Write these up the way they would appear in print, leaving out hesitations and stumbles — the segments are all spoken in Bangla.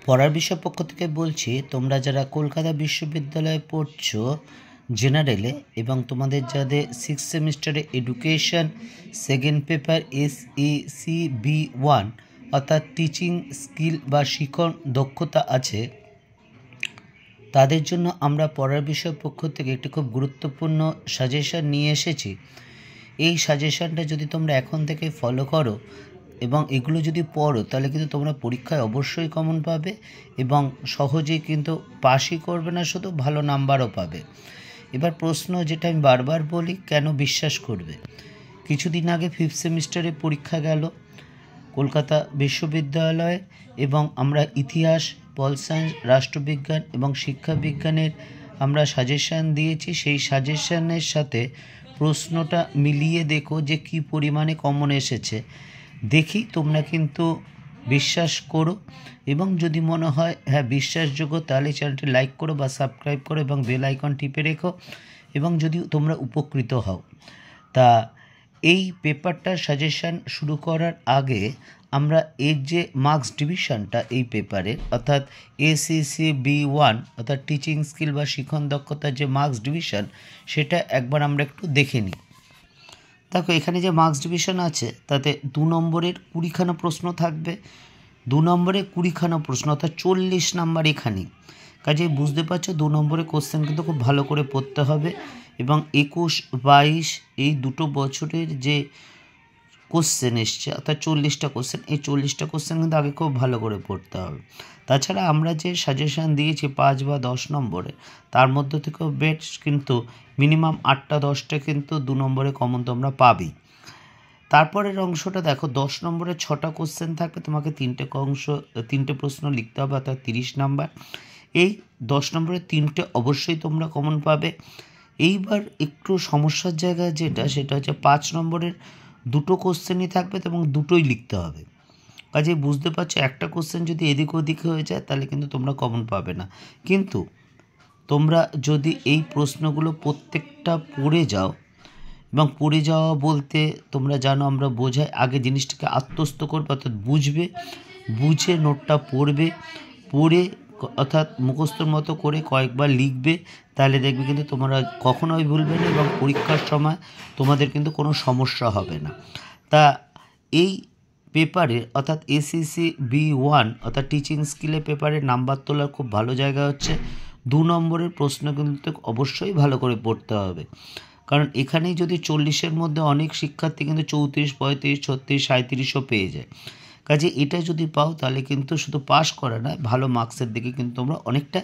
পড়ার বিষয় পক্ষ থেকে বলছি, তোমরা যারা কলকাতা বিশ্ববিদ্যালয়ে পড়ছো জেনারেলে এবং তোমাদের যাদের 6th সেমিস্টারে এডুকেশন সেকেন্ড পেপার SECB1 অর্থাৎ টিচিং স্কিল বা শিক্ষণ দক্ষতা আছে, তাদের জন্য আমরা পড়ার বিষয় পক্ষ থেকে একটি খুব গুরুত্বপূর্ণ সাজেশন নিয়ে এসেছি। এই সাজেশনটা যদি তোমরা এখন থেকে ফলো করো এবং এগুলো যদি পড়ো, তাহলে কিন্তু তোমরা পরীক্ষায় অবশ্যই কমন পাবে এবং সহজেই কিন্তু পাসই করবে না, শুধু ভালো নাম্বারও পাবে। এবার প্রশ্ন যেটা আমি বারবার বলি, কেন বিশ্বাস করবে? কিছুদিন আগে 5th সেমিস্টারে পরীক্ষা গেল কলকাতা বিশ্ববিদ্যালয়ে এবং আমরা ইতিহাস, পল সায়েন্স, রাষ্ট্রবিজ্ঞান এবং শিক্ষাবিজ্ঞানের আমরা সাজেশান দিয়েছি। সেই সাজেশানের সাথে প্রশ্নটা মিলিয়ে দেখো যে কী পরিমাণে কমন এসেছে। দেখি তোমরা কিন্তু বিশ্বাস করো এবং যদি মনে হয় হ্যাঁ বিশ্বাসযোগ্য, তাহলে চ্যানেলটি লাইক করো বা সাবস্ক্রাইব করো এবং বেল আইকন টিপে রেখো এবং যদি তোমরা উপকৃত হও। তা এই পেপারটার সাজেশান শুরু করার আগে আমরা এর যে মার্কস ডিভিশনটা এই পেপারের, অর্থাৎ SECB1 অর্থাৎ টিচিং স্কিল বা শিক্ষণ দক্ষতার যে মার্কস ডিভিশন, সেটা একবার আমরা একটু দেখে নিই। দেখো, এখানে যে মার্কস ডিভিশন আছে তাতে 2 নম্বরের 20খানা প্রশ্ন থাকবে। 2 নম্বরে 20খানা প্রশ্ন অর্থাৎ 40 নাম্বার এখানেই। কাজে বুঝতে পারছো 2 নম্বরের কোশ্চেন কিন্তু খুব ভালো করে পড়তে হবে এবং 21-22 এই দুটো বছরের যে কোশ্চেন এসছে অর্থাৎ 40টা কোশ্চেন, এই 40টা কোশ্চেন কিন্তু আগে খুব ভালো করে পড়তে হবে। তাছাড়া আমরা যে সাজেশান দিয়েছি 5 বা 10 নম্বরে, তার মধ্যে থেকেও বেস্ট কিন্তু মিনিমাম 8টা 10টা কিন্তু 2 নম্বরে কমন তোমরা পাবেই। তারপরের অংশটা দেখো, 10 নম্বরে 6টা কোশ্চেন থাকবে, তোমাকে 3টে প্রশ্ন লিখতে হবে অর্থাৎ 30 নাম্বার। এই 10 নম্বরে 3টে অবশ্যই তোমরা কমন পাবে। এইবার একটু সমস্যার জায়গা যেটা, সেটা হচ্ছে 5 নম্বরের 2টো কোশ্চেনই থাকবে এবং 2টোই লিখতে হবে। কাজে বুঝতে পারছো একটা কোশ্চেন যদি এদিক ওদিক হয়ে যায় তাহলে কিন্তু তোমরা কমন পাবে না। কিন্তু তোমরা যদি এই প্রশ্নগুলো প্রত্যেকটা পড়ে যাও, এবং পড়ে যাওয়া বলতে তোমরা জানো আমরা বোঝাই আগে জিনিসটাকে আত্মস্থ করবে অর্থাৎ বুঝবে, বুঝে নোটটা পড়বে, পড়ে অর্থাৎ মুখস্থর মতো করে কয়েকবার লিখবে, তাহলে দেখবে কিন্তু তোমরা কখনোই ভুলবে না এবং পরীক্ষার সময় তোমাদের কিন্তু কোনো সমস্যা হবে না। তা এই পেপারে অর্থাৎ SECB1 অর্থাৎ টিচিং স্কিলের পেপারে নাম্বার তোলার খুব ভালো জায়গা হচ্ছে 2 নম্বরের প্রশ্ন কিন্তু অবশ্যই ভালো করে পড়তে হবে। কারণ এখানেই যদি 40-এর মধ্যে অনেক শিক্ষার্থী কিন্তু 34, 35, 36, 37ও পেয়ে যায়। কাজে এটা যদি পাও তাহলে কিন্তু শুধু পাস করা নয়, ভালো মার্কসের দিকে কিন্তু তোমরা অনেকটা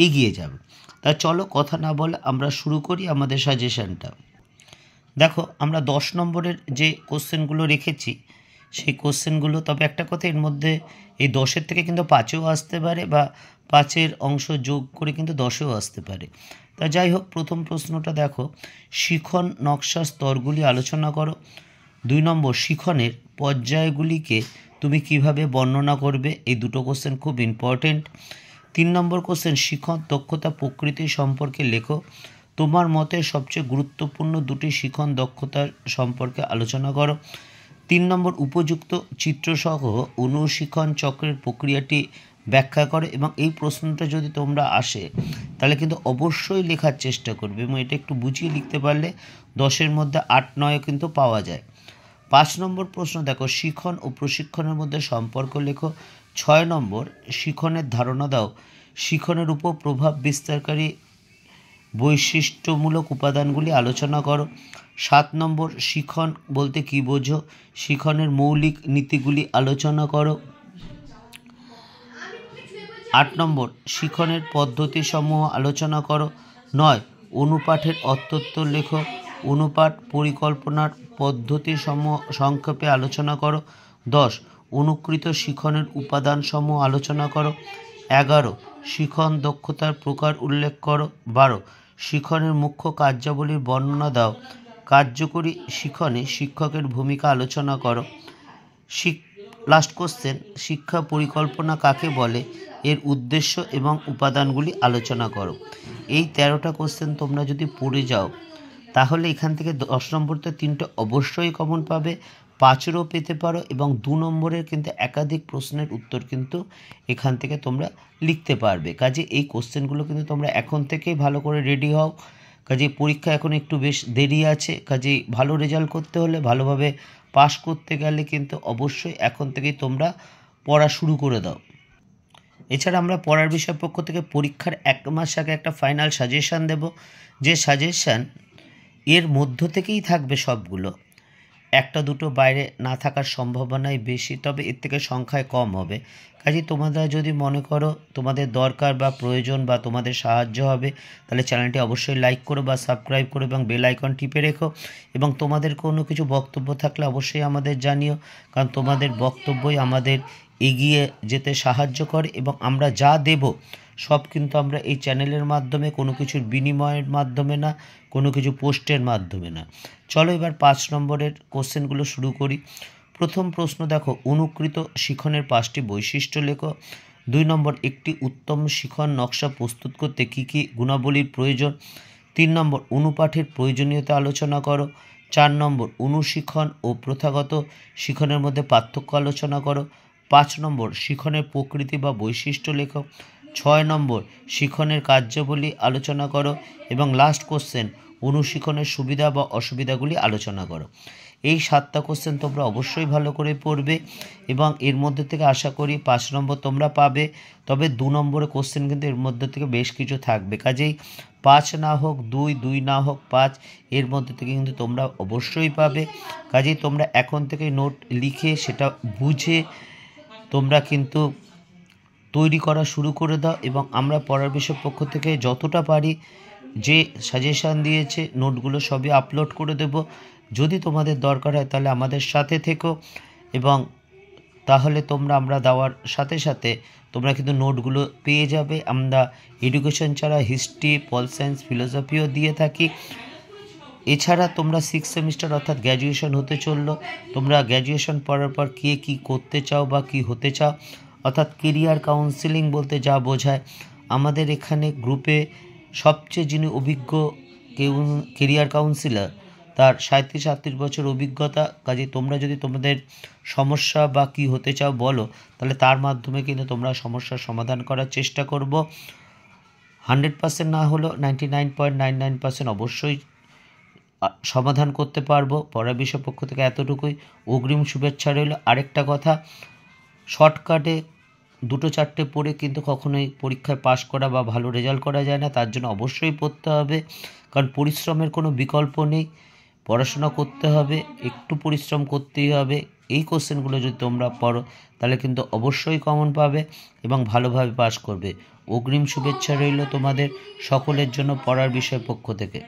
এগিয়ে যাবে। তা চলো কথা না বলে আমরা শুরু করি আমাদের সাজেশানটা। দেখো, আমরা 10 নম্বরের যে কোশ্চেনগুলো রেখেছি সেই কোশ্চেনগুলো, তবে একটা কথা, এর মধ্যে এই 10-এর থেকে কিন্তু 5এও আসতে পারে বা 5-এর অংশ যোগ করে কিন্তু 10এও আসতে পারে। তা যাই হোক, প্রথম প্রশ্নটা দেখো, শিখন নকশা স্তরগুলি আলোচনা করো। 2 নম্বর, শিখনের পর্যায়গুলিকে তুমি কিভাবে বর্ণনা করবে? এই দুটো কোশ্চেন খুব ইম্পর্টেন্ট। 3 নম্বর কোশ্চেন, শিখন দক্ষতা প্রকৃতি সম্পর্কে লেখো। তোমার মতে সবচেয়ে গুরুত্বপূর্ণ 2টি শিখন দক্ষতা সম্পর্কে আলোচনা করো। 3 নম্বর, উপযুক্ত চিত্রসহ অনুশিখন চক্রের প্রক্রিয়াটি ব্যাখ্যা করে। এবং এই প্রশ্নটা যদি তোমরা আসে তাহলে কিন্তু অবশ্যই লেখার চেষ্টা করবে এবং এটা একটু বুঝিয়ে লিখতে পারলে 10-এর মধ্যে 8-9 কিন্তু পাওয়া যায়। 5 নম্বর প্রশ্ন দেখো, শিখন ও প্রশিক্ষণের মধ্যে সম্পর্ক লেখো। 6 নম্বর, শিখনের ধারণা দাও। শিখনের উপর প্রভাব বিস্তারকারী বৈশিষ্ট্যমূলক উপাদানগুলি আলোচনা করো। 7 নম্বর, শিখন বলতে কী বোঝো? শিখনের মৌলিক নীতিগুলি আলোচনা করো। 8 নম্বর, শিখনের পদ্ধতিসমূহ আলোচনা করো। 9, অনুপাঠের অর্থোত্ত লেখো। অনুপাঠ পরিকল্পনার পদ্ধতিসমূহ সংক্ষেপে আলোচনা করো। 10, অনুকৃত শিখনের উপাদানসমূহ আলোচনা করো। 11, শিখন দক্ষতার প্রকার উল্লেখ করো। 12, শিখনের মুখ্য কার্যাবলীর বর্ণনা দাও। কার্যকরী শিখনে শিক্ষকের ভূমিকা আলোচনা করো। লাস্ট কোশ্চেন, শিক্ষা পরিকল্পনা কাকে বলে? এর উদ্দেশ্য এবং উপাদানগুলি আলোচনা করো। এই 13টা কোশ্চেন তোমরা যদি পড়ে যাও তাহলে এখান থেকে 10 নম্বরতে 3টে অবশ্যই কমন পাবে, 5-এরও পেতে পারো এবং 2 নম্বরের কিন্তু একাধিক প্রশ্নের উত্তর কিন্তু এখান থেকে তোমরা লিখতে পারবে। কাজে এই কোশ্চেনগুলো কিন্তু তোমরা এখন থেকেই ভালো করে রেডি হও। কাজেই পরীক্ষা এখন একটু বেশ দেরি আছে, কাজেই ভালো রেজাল্ট করতে হলে, ভালোভাবে পাস করতে গেলে কিন্তু অবশ্যই এখন থেকেই তোমরা পড়া শুরু করে দাও। এছাড়া আমরা পড়ার বিষয় পক্ষ থেকে পরীক্ষার 1 মাস আগে একটা ফাইনাল সাজেশান দেব, যে সাজেশান এর মধ্য থেকেই থাকবে সবগুলো। 1-2 বাইরে না থাকার সম্ভাবনাই বেশি, তবে এর থেকে সংখ্যায় কম হবে। কাজেই তোমরা যদি মনে করো তোমাদের দরকার বা প্রয়োজন বা তোমাদের সাহায্য হবে, তাহলে চ্যানেলটি অবশ্যই লাইক করো বা সাবস্ক্রাইব করো এবং বেল আইকন টিপে রেখো। এবং তোমাদের কোনো কিছু বক্তব্য থাকলে অবশ্যই আমাদের জানিও, কারণ তোমাদের বক্তব্যই আমাদের এগিয়ে যেতে সাহায্য করে। এবং আমরা যা দেব সব কিন্তু আমরা এই চ্যানেলের মাধ্যমে, কোনো কিছুর বিনিময়ের মাধ্যমে না, কোনো কিছু পোস্টের মাধ্যমে না। চলো এবার 5 নম্বরের কোশ্চেনগুলো শুরু করি। প্রথম প্রশ্ন দেখো, অনুকৃত শিখনের 5টি বৈশিষ্ট্য লেখো। 2 নম্বর, একটি উত্তম শিখন নকশা প্রস্তুত করতে কী কী গুণাবলীর প্রয়োজন। 3 নম্বর, অনুপাঠের প্রয়োজনীয়তা আলোচনা করো। 4 নম্বর, অনুশিখন ও প্রথাগত শিখনের মধ্যে পার্থক্য আলোচনা করো। 5 নম্বর, শিখনের প্রকৃতি বা বৈশিষ্ট্য লেখো। 6 নম্বর, শিখনের কার্যাবলী আলোচনা করো। এবং লাস্ট কোশ্চেন, অনুশিখনের সুবিধা বা অসুবিধাগুলি আলোচনা করো। এই 7টা কোশ্চেন তোমরা অবশ্যই ভালো করে পড়বে এবং এর মধ্যে থেকে আশা করি 5 নম্বর তোমরা পাবে। তবে 2 নম্বরের কোশ্চেন কিন্তু এর মধ্যে থেকে বেশ কিছু থাকবে, কাজেই 5 না হোক 2, 2 না হোক 5, এর মধ্যে থেকে কিন্তু তোমরা অবশ্যই পাবে। কাজেই তোমরা এখন থেকে নোট লিখে সেটা বুঝে তোমরা কিন্তু তৈরি করা শুরু করে দাও। এবং আমরা পড়ার বিষয় পক্ষ থেকে যতটা পারি যে সাজেশান দিয়েছে নোটগুলো সবই আপলোড করে দেব। যদি তোমাদের দরকার হয় তাহলে আমাদের সাথে থেকো, এবং তাহলে আমরা দেওয়ার সাথে সাথে তোমরা কিন্তু নোটগুলো পেয়ে যাবে। আমরা এডুকেশন ছাড়া হিস্ট্রি, পল সায়েন্স, ফিলোসফিও দিয়ে থাকি। এছাড়া তোমরা 6 সেমিস্টার অর্থাৎ গ্র্যাজুয়েশন হতে চললো। তোমরা গ্র্যাজুয়েশন পড়ার পর কে কী করতে চাও বা কী হতে চাও, অর্থাৎ কেরিয়ার কাউন্সেলিং বলতে যা বোঝায়, আমাদের এখানে গ্রুপে সবচেয়ে যিনি অভিজ্ঞ কেরিয়ার কাউন্সিলর, তার 37-38 বছর অভিজ্ঞতা। কাজে তোমরা যদি তোমাদের সমস্যা বা কী হতে চাও বলো, তাহলে তার মাধ্যমে কিন্তু তোমরা সমস্যার সমাধান করার চেষ্টা করব। 100% না হলেও 99.99% অবশ্যই সমাধান করতে পারবো। পড়ার বিষয় পক্ষ থেকে এতটুকুই, অগ্রিম শুভেচ্ছা রইল। আরেকটা কথা, শর্টকাটে 2-4টে পড়ে কিন্তু কখনোই পরীক্ষায় পাশ করা বা ভালো রেজাল্ট করা যায় না। তার জন্য অবশ্যই পড়তে হবে, কারণ পরিশ্রমের কোনো বিকল্প নেই। পড়াশোনা করতে হবে, একটু পরিশ্রম করতেই হবে। এই কোশ্চেনগুলো যদি তোমরা পড়ো তাহলে কিন্তু অবশ্যই কমন পাবে এবং ভালোভাবে পাস করবে। অগ্রিম শুভেচ্ছা রইল তোমাদের সকলের জন্য পড়ার বিষয় পক্ষ থেকে।